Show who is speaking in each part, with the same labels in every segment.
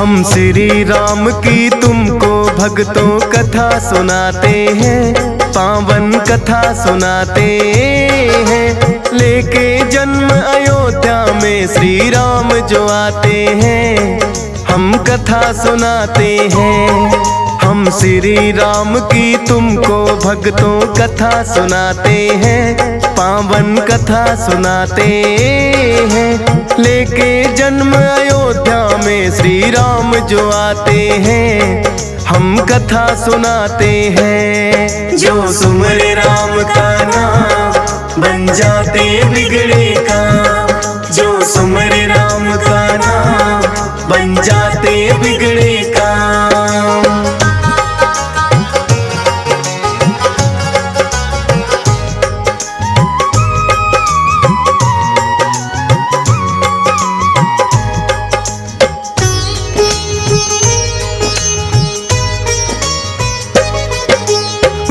Speaker 1: हम श्री राम की तुमको भक्तों कथा सुनाते हैं, पावन कथा सुनाते हैं। लेके जन्म अयोध्या में श्री राम जो आते हैं, हम कथा सुनाते हैं। हम श्री राम की तुमको भक्तों कथा सुनाते हैं, पावन कथा सुनाते हैं। लेके जन्म अयोध्या में श्री राम जो आते हैं, हम कथा सुनाते हैं। जो सुमरे राम का नाम बन जाते बिगड़े काम, जो सुमरे राम का नाम बन जाते बिगड़े काम।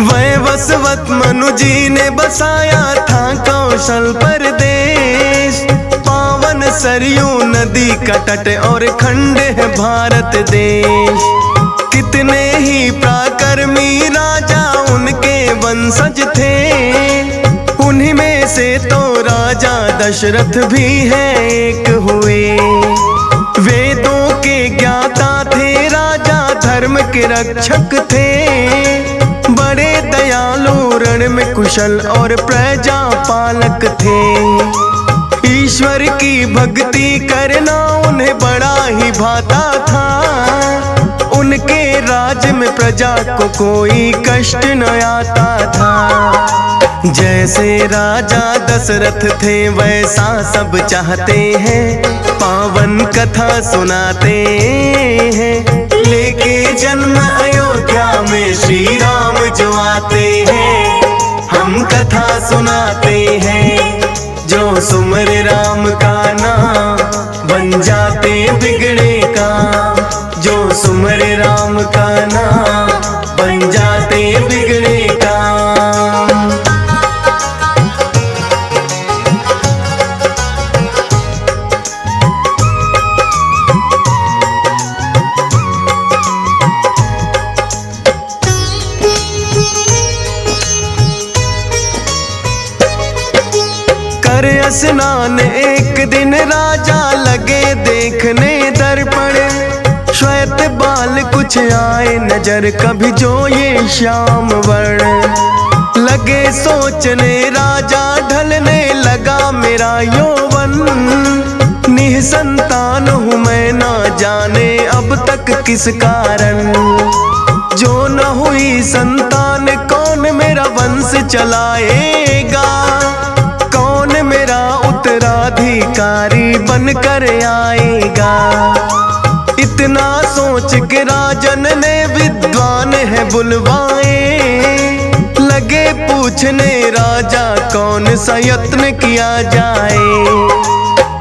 Speaker 1: वैवस्वत मनु जी ने बसाया था कौशल प्रदेश। पावन सरयू नदी का तट और खंड है भारत देश। कितने ही पराक्रमी राजा उनके वंशज थे, उन्हीं में से तो राजा दशरथ भी है एक हुए। वेदों के ज्ञाता थे राजा, धर्म के रक्षक थे। बड़े दयालु, रण में कुशल और प्रजा पालक थे। ईश्वर की भक्ति करना उन्हें बड़ा ही भाता था। उनके राज में प्रजा को कोई कष्ट न आता था। जैसे राजा दशरथ थे वैसा सब चाहते हैं, पावन कथा सुनाते हैं। लेके जन्म अयोध्या में श्री राम जो आते हैं, हम कथा सुनाते हैं। जो सुमरे राम का नाम बन जाते बिगड़े काम, जो सुमरे राम का नाम बन जाते बिगड़े काम। कर स्नान एक दिन राजा लगे देखने दर्पण। श्वेत बाल कुछ आए नजर कभी जो ये श्याम वर्ण। लगे सोचने राजा ढलने लगा मेरा यौवन। निसंतान हूँ मैं ना जाने अब तक किस कारण। जो न हुई संतान कौन मेरा वंश चलाएगा, कौन मेरा उत्तराधिकारी बनकर आएगा। इतना सोच के राजन ने विद्वान है बुलवाए। लगे पूछने राजा कौन सा यत्न किया जाए।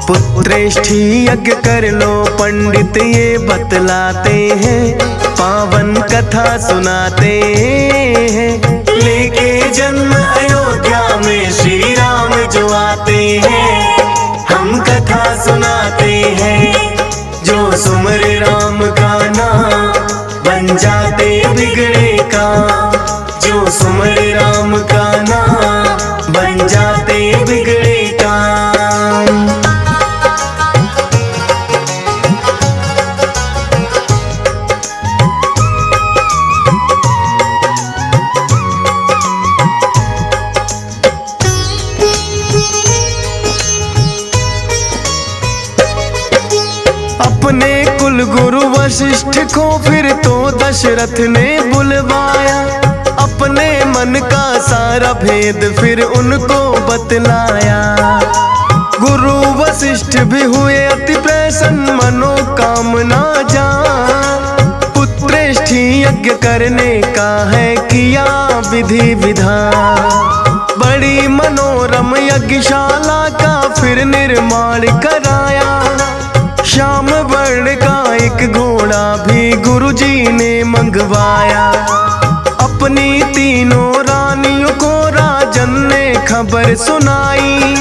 Speaker 1: पुत्रेष्ठी यज्ञ कर लो पंडित ये बतलाते हैं, पावन कथा सुनाते हैं। लेके जन्म अयोध्या में श्री राम जो आते हैं, हम कथा सुनाते हैं। जो सुमरे राम का नाम बन जाते बिगड़े काम, जो सुमरे राम का नाम बन जाते बिगड़े काम। अपने कुल गुरु वशिष्ठ को फिर तो दशरथ ने बुलवाया। अपने मन का सारा भेद फिर उनको बतलाया। गुरु वशिष्ठ भी हुए अति प्रसन्न, मनोकामना जान। पुत्रेष्ठी यज्ञ करने का है किया विधि विधान। बड़ी मनोरम यज्ञशाला का फिर निर्माण कराया। श्याम वर्ण का एक घोड़ा भी गुरुजी ने मंगवाया। अपनी तीनों रानियों को राजन ने खबर सुनाई।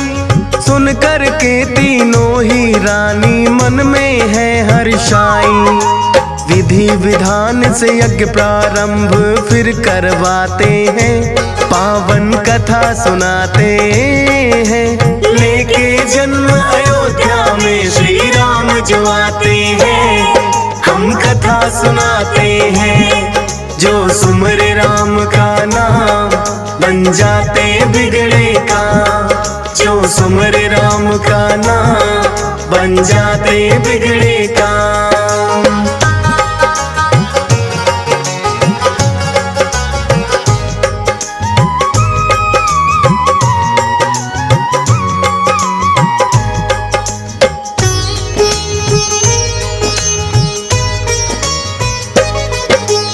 Speaker 1: सुन कर के तीनों ही रानी मन में है हर्षाई। विधि विधान से यज्ञ प्रारंभ फिर करवाते हैं, पावन कथा सुनाते हैं। लेके जन्म अयोध्या में श्री राम जो आते हैं, हम कथा सुनाते हैं। जो सुमरे राम का नाम बन जाते बिगड़े काम, जो सुमरे राम का नाम बन जाते बिगड़े काम।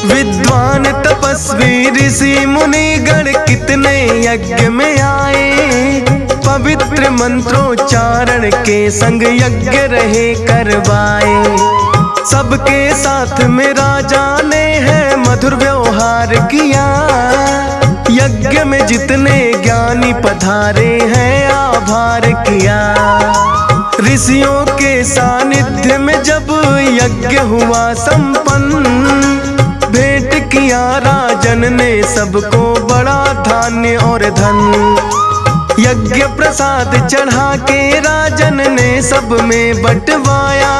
Speaker 1: विद्वान तपस्वी ऋषि मुनि गण कितने यज्ञ में आए, पवित्र मंत्रोच्चारण के संग यज्ञ रहे करवाए। सबके साथ में राजा ने है मधुर व्यवहार किया, यज्ञ में जितने ज्ञानी पधारे हैं आभार किया। ऋषियों के सानिध्य में जब यज्ञ हुआ संपन्न, भेंट किया राजन ने सबको बड़ा धान्य और धन। यज्ञ प्रसाद चढ़ा के राजन ने सब में बंटवाया,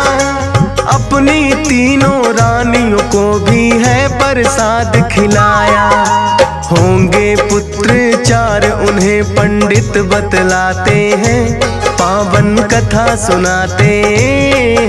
Speaker 1: अपनी तीनों रानियों को भी है प्रसाद खिलाया। होंगे पुत्र चार उन्हें पंडित बतलाते हैं, पावन कथा सुनाते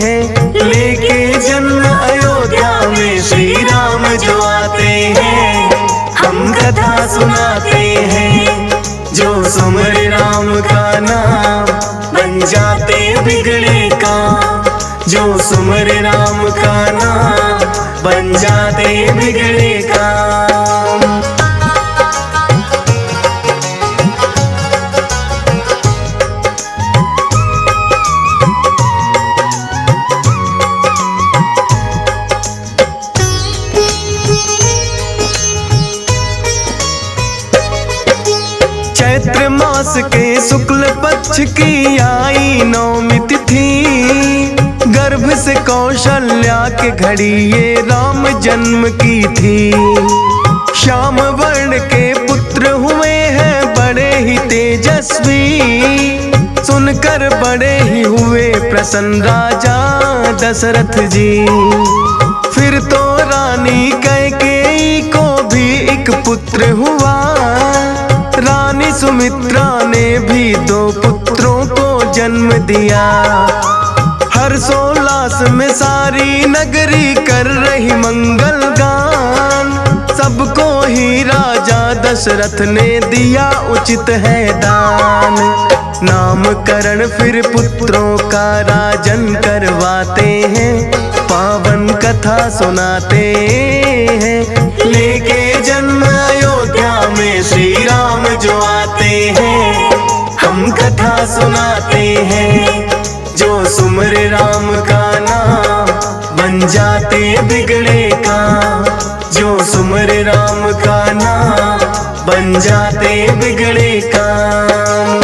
Speaker 1: हैं। लेके जन्म अयोध्या में श्री राम जो आते हैं, हम कथा सुनाते हैं। जो सुमरे राम का नाम बन जाते बिगड़े काम, जो सुमरे राम का नाम बन जाते बिगड़े काम। चैत्र मास के शुक्ल पक्ष की आई नवमी तिथि, गर्भ से कौशल्या के घड़ी ये राम जन्म की थी। श्याम वर्ण के पुत्र हुए हैं बड़े ही तेजस्वी, सुनकर बड़े ही हुए प्रसन्न राजा दशरथ जी। फिर तो रानी कैकेयी को भी एक पुत्र हुआ, रानी सुमित्रा ने भी दो पुत्रों को जन्म दिया। हर्षोल्लास में सारी नगरी कर रही मंगल गान, सबको ही राजा दशरथ ने दिया उचित है दान। नामकरण फिर पुत्रों का राजन करवाते हैं, पावन कथा सुनाते हैं। लेके जन्म अयोध्या में श्री राम जो आते हैं, हम कथा सुनाते हैं। जो सुमरे राम का नाम बन जाते बिगड़े काम, जो सुमरे राम का नाम बन जाते बिगड़े काम।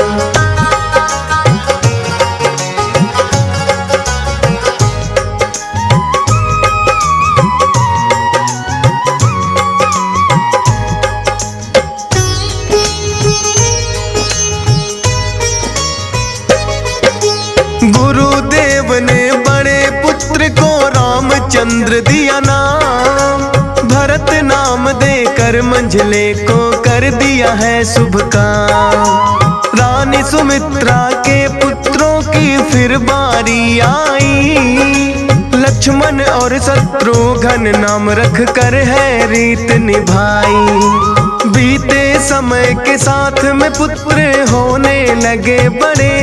Speaker 1: गुरुदेव ने बड़े पुत्र को रामचंद्र दिया नाम, भरत नाम देकर मंझले को कर दिया है शुभ काम। रानी सुमित्रा के पुत्रों की फिर बारी आई, लक्ष्मण और शत्रुघ्न नाम रख कर है रीत निभाई। बीते समय के साथ में पुत्र होने लगे बड़े,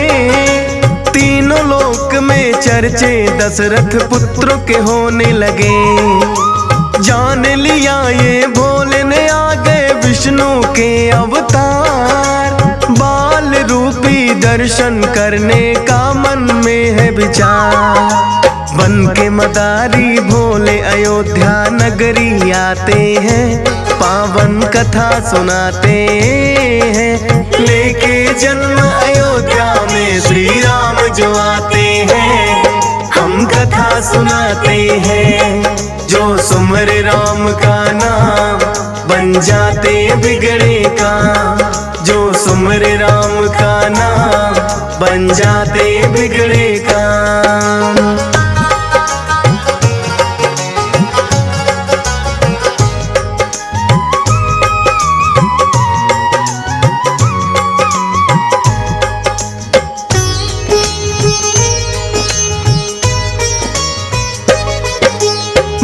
Speaker 1: तीनों लोक में चर्चे दशरथ पुत्रों के होने लगे। जान लिया ये भोले ने आ गए विष्णु के अवतार, बाल रूपी दर्शन करने का मन में है विचार। बन के मदारी भोले अयोध्या नगरी आते हैं, पावन कथा सुनाते हैं। लेके जन्म अयोध्या में श्री राम जो आते हैं, हम कथा सुनाते हैं। जो सुमरे राम का नाम बन जाते बिगड़े काम। जो सुमरे राम का नाम बन जाते बिगड़े काम।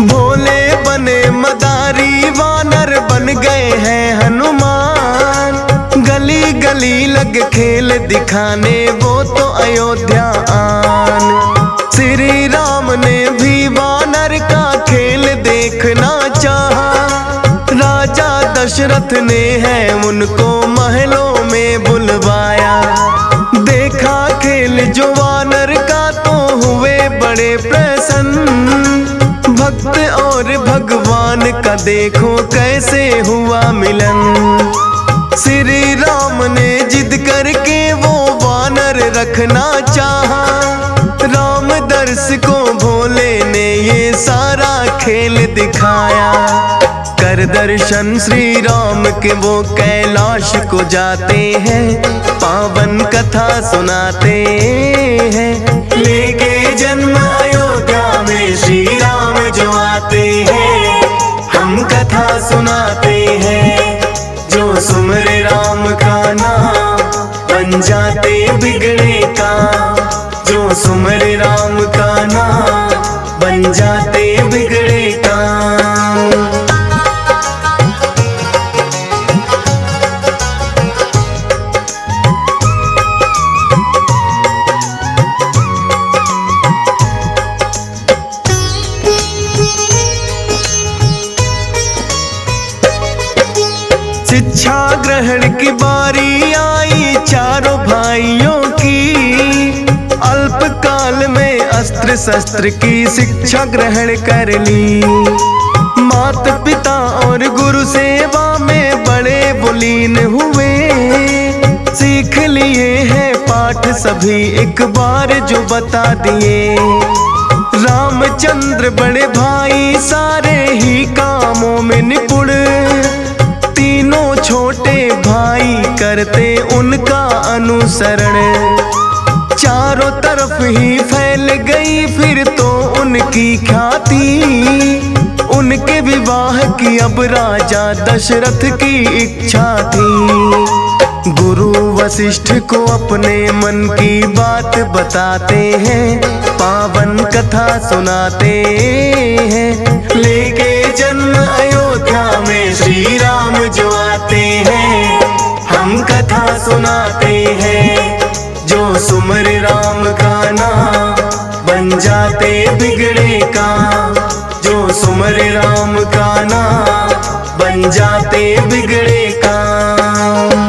Speaker 1: भोले बने मदारी वानर बन गए हैं हनुमान। गली गली लग खेल दिखाने वो तो अयोध्या आन। श्री राम ने भी वानर का खेल देखना चाहा। राजा दशरथ ने है उनको महलों में बुलवाया। देखा खेल जो वानर का तो हुए बड़े प्रसन्न। भक्त और भगवान का देखो कैसे हुआ मिलन। श्री राम ने जिद करके वो वानर रखना चाहा। राम दर्श को भोले ने ये सारा खेल दिखाया। कर दर्शन श्री राम के वो कैलाश को जाते हैं। पावन कथा सुनाते हैं। लेके जन्म अयोध्या में श्री राम जो आते हैं। हम कथा सुनाते हैं। जो सुमरे राम का नाम बन जाते बिगड़े काम। जो सुमरे राम का नाम बन जाते बिगड़े काम। शिक्षा ग्रहण की बारी आई चारों भाइयों की। अल्पकाल में अस्त्र शस्त्र की शिक्षा ग्रहण कर ली। माता पिता और गुरु सेवा में बड़े बुलीन हुए। सीख लिए हैं पाठ सभी एक बार जो बता दिए। रामचंद्र बड़े भाई सारे ही कामों में निपुण। तीनों छोटे भाई करते उनका अनुसरण। चारों तरफ ही फैल गई फिर तो उनकी ख्याति। उनके विवाह की अब राजा दशरथ की इच्छा थी। गुरु वशिष्ठ को अपने मन की बात बताते हैं। पावन कथा सुनाते हैं। लेके जन्म अयोध्या में श्री राम जो आते हैं। हम कथा सुनाते हैं। जो सुमरे राम का नाम बन जाते बिगड़े काम। जो सुमरे राम का नाम बन जाते बिगड़े काम।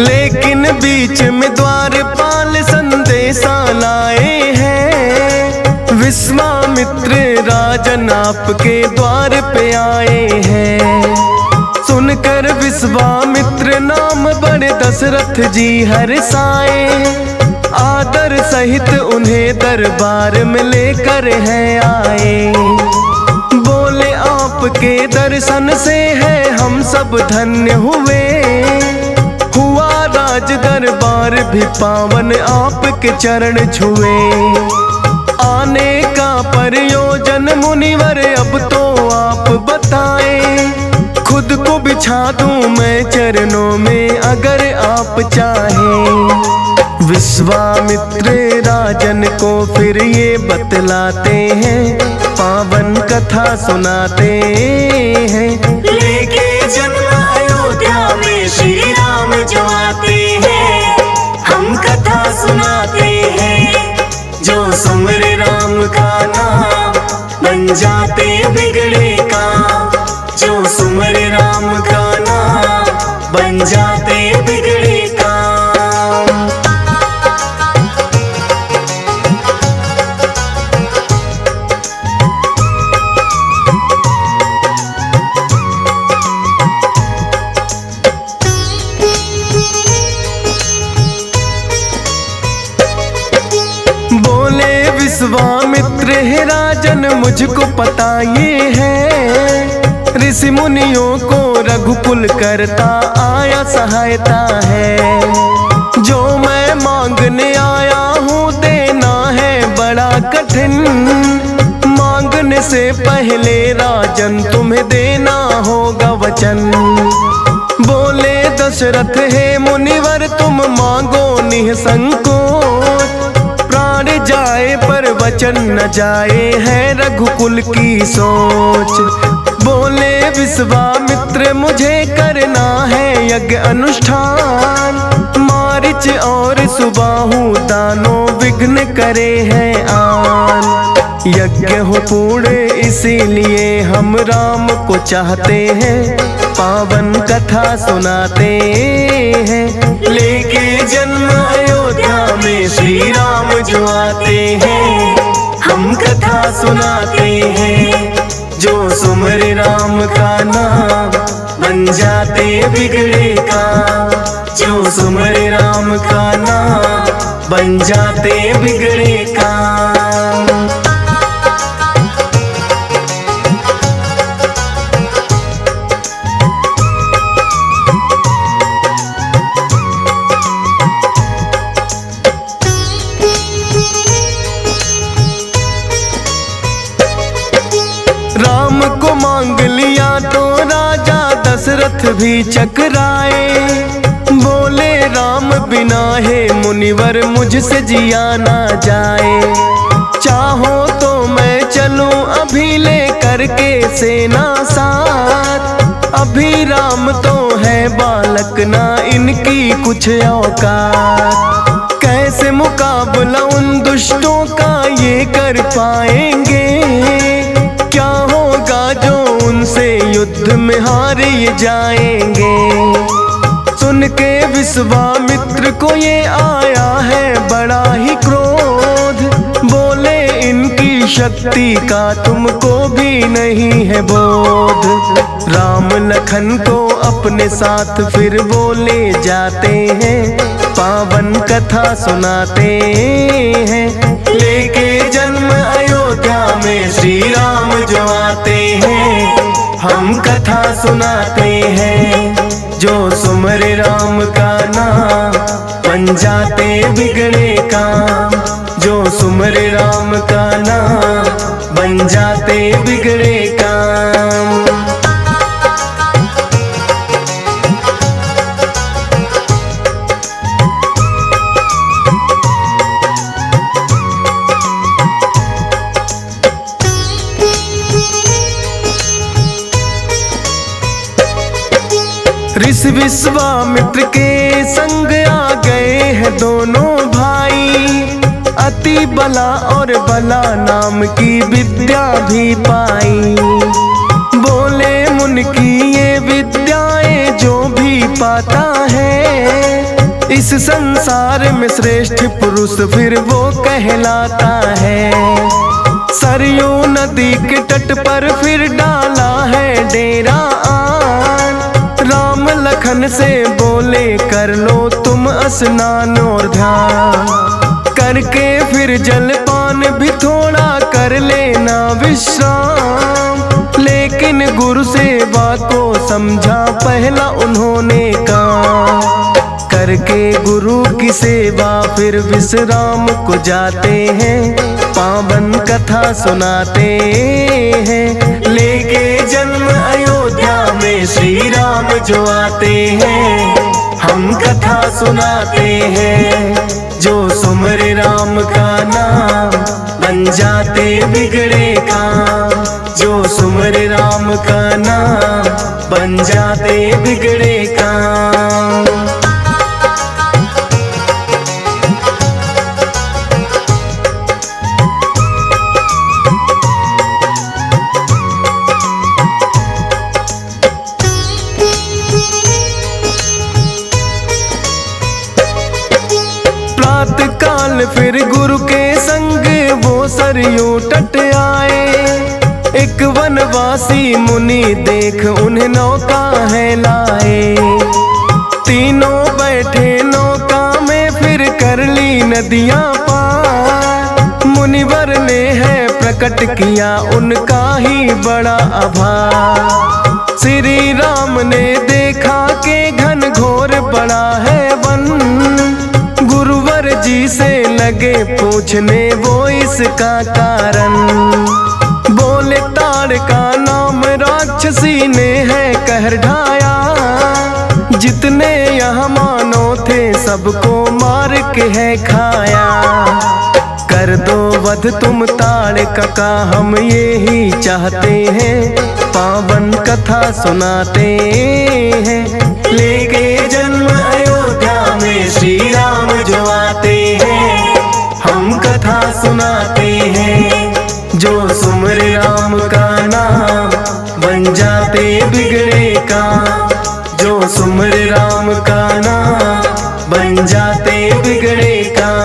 Speaker 1: लेकिन बीच में द्वारपाल संदेशा लाए हैं। विश्वामित्र राजन आपके द्वार पे आए हैं। सुनकर विश्वामित्र नाम बड़े दशरथ जी हर्षाए। आदर सहित उन्हें दरबार में लेकर हैं आए। बोले आपके दर्शन से है हम सब धन्य हुए। हुआ राज दरबार भी पावन आपके चरण छुए। आने का प्रयोजन मुनिवर अब तो आप बताएं। खुद को बिछा दूं मैं चरणों में अगर आप चाहें। विश्वामित्र राजन को फिर ये बतलाते हैं। पावन कथा सुनाते हैं। लेके जन्म अयोध्या में श्री राम जो आते हैं। हम कथा सुनाते हैं। जो सुमरे राम का नाम बन जाते बिगड़े काम। जो सुमरे राम का नाम बन जाते बिगड़े काम। विश्वामित्र है राजन मुझको पता ये है, ऋषि मुनियों को रघुकुल करता आया सहायता है। जो मैं मांगने आया हूँ देना है बड़ा कठिन, मांगने से पहले राजन तुम्हें देना होगा वचन। बोले दशरथ हे मुनिवर तुम मांगो निसंकोच, प्राण जाए पर वचन न जाए है रघुकुल की सोच। बोले विश्वामित्र मुझे करना है यज्ञ अनुष्ठान, मारीच और सुबाहु दानों विघ्न करे हैं आन। यज्ञ हो पूर्ण इसीलिए हम राम को चाहते हैं, पावन कथा सुनाते हैं। लेके जन्म अयोध्या में श्री राम जो आते हैं, हम कथा सुनाते हैं। जो सुमर राम का नाम बन जाते बिगड़े काम, जो सुमर राम का नाम बन जाते बिगड़े काम। राम को मांग लिया तो राजा दशरथ भी चकराए, बोले राम बिना है मुनिवर मुझसे जिया ना जाए। चाहो तो मैं चलूं अभी ले करके सेना साथ, अभी राम तो है बालक ना इनकी कुछ औकात। कैसे मुकाबला उन दुष्टों का ये कर पाएंगे, क्या होगा जो उनसे युद्ध में हार जाएंगे। सुन के विश्वामित्र को ये आया है बड़ा ही क्रोध, बोले इनकी शक्ति का तुमको भी नहीं है बोध। राम लखन को अपने साथ फिर वो ले जाते हैं, पावन कथा सुनाते हैं। लेके जन्म अयोध्या में श्री राम जो आते हैं, हम कथा सुनाते हैं। जो सुमर राम का नाम बन जाते बिगड़े काम, जो सुमर राम का नाम बन जाते बिगड़े काम। ऋषि विश्वामित्र के संग आ गए हैं दोनों भाई, अति बला और बला नाम की विद्या भी पाई। बोले मुनि की ये विद्याएं जो भी पाता है, इस संसार में श्रेष्ठ पुरुष फिर वो कहलाता है। सरयू नदी के तट पर फिर डाला है डेरा आन, राम लखन से बोले कर लो तुम स्नान और ध्यान, करके फिर जलपान भी थोड़ा कर लेना विश्राम। लेकिन गुरु सेवा को समझा पहला उन्होंने कहा, करके गुरु की सेवा फिर विश्राम को जाते हैं, पावन कथा सुनाते हैं। लेके जन्म अयोध्या में श्री राम जो आते हैं, हम कथा सुनाते हैं। जो सुमर राम का नाम बन जाते बिगड़े काम, जो सुमर राम का नाम बन जाते बिगड़े काम। प्रातः काल फिर गुरु के संग वो सरयू तट आए, एक वनवासी मुनि देख उन्हें नौका है लाए। तीनों बैठे नौका में फिर कर ली नदियां पार, मुनिवर ईश्वर ने है प्रकट किया उनका ही बड़ा आभार। श्री राम ने देखा के घन घोर बड़ा है वन, गुरुवर जी से लगे पूछने वो इसका कारण। बोले ताड़ का नाम राक्षसी ने है कहर ढाया, जितने यहाँ मानो थे सबको मार के है खाया। कर दो वध तुम ताड़ का हम यही चाहते हैं, पावन कथा सुनाते हैं। लेके जन्म अयोध्या में श्री राम जो आते हैं, हम कथा सुनाते हैं। जो सुमर राम का नाम बन जाते बिगड़े काम, जो सुमर राम का नाम बन जाते बिगड़े काम।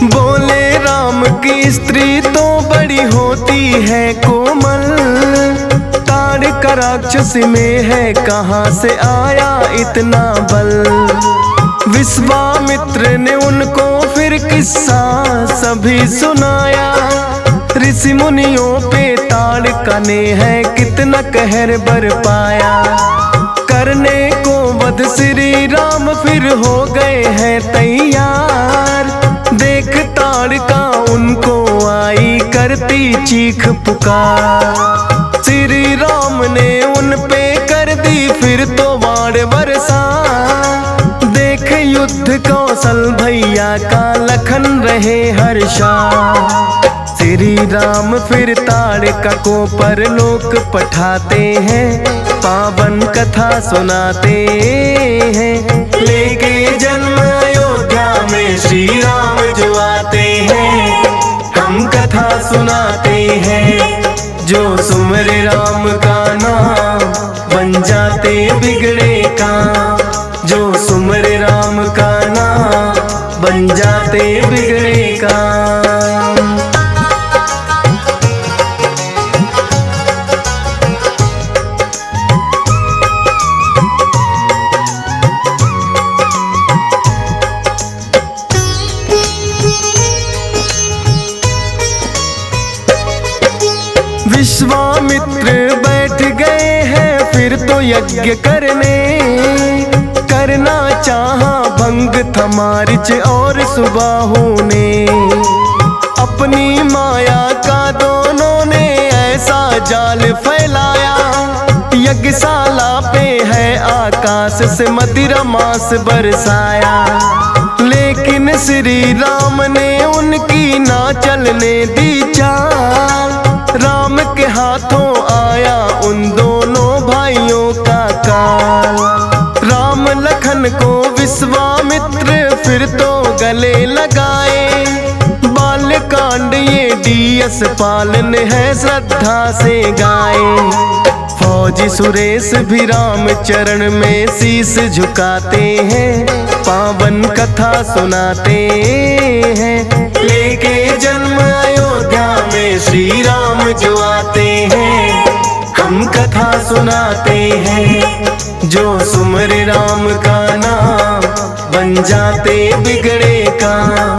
Speaker 1: बोले राम की स्त्री तो बड़ी होती है कोमल, ताड़ का राक्षस में है कहाँ से आया इतना बल। विश्वामित्र ने उनको फिर किस्सा सभी सुनाया, ऋषि मुनियों पे ताड़ का ने है कितना कहर बरपाया। करने को वध श्री राम फिर हो गए हैं तैयार, देख ताड़ का उनको आई करती चीख पुकार। श्री राम ने उन पे कर दी फिर तो वाड़ वर्षा, देख युद्ध कौशल भैया का लखन रहे हर्षा। श्री राम फिर ताड़ का को परलोक पठाते हैं, पावन कथा सुनाते हैं। लेके जन्म अयोध्या में श्री राम जो आते हैं, हम कथा सुनाते हैं। जो सुमर राम का नाम बन जाते बिगड़े काम, जो सुमर राम का नाम बन जाते बिगड़े काम। विश्वामित्र बैठ गए हैं फिर तो यज्ञ करने, करना चाहा भंग था मारीच और सुबाहु ने। अपनी माया का दोनों ने ऐसा जाल फैलाया, यज्ञशाला पे है आकाश से मदिरा मांस बरसाया। लेकिन श्री राम ने उनकी ना चलने दी चाल, राम के हाथों आया उन दोनों भाइयों का काल। राम लखन को विश्वामित्र फिर तो गले लगाए, बालकांड ये डीएस पालन है श्रद्धा से गाए। फौजी सुरेश भी राम चरण में शीश झुकाते हैं, पावन कथा सुनाते हैं। लेके जन्म अयोध्या में श्री राम जो आते हैं, हम कथा सुनाते हैं। जो सुमर राम का नाम बन जाते बिगड़े काम,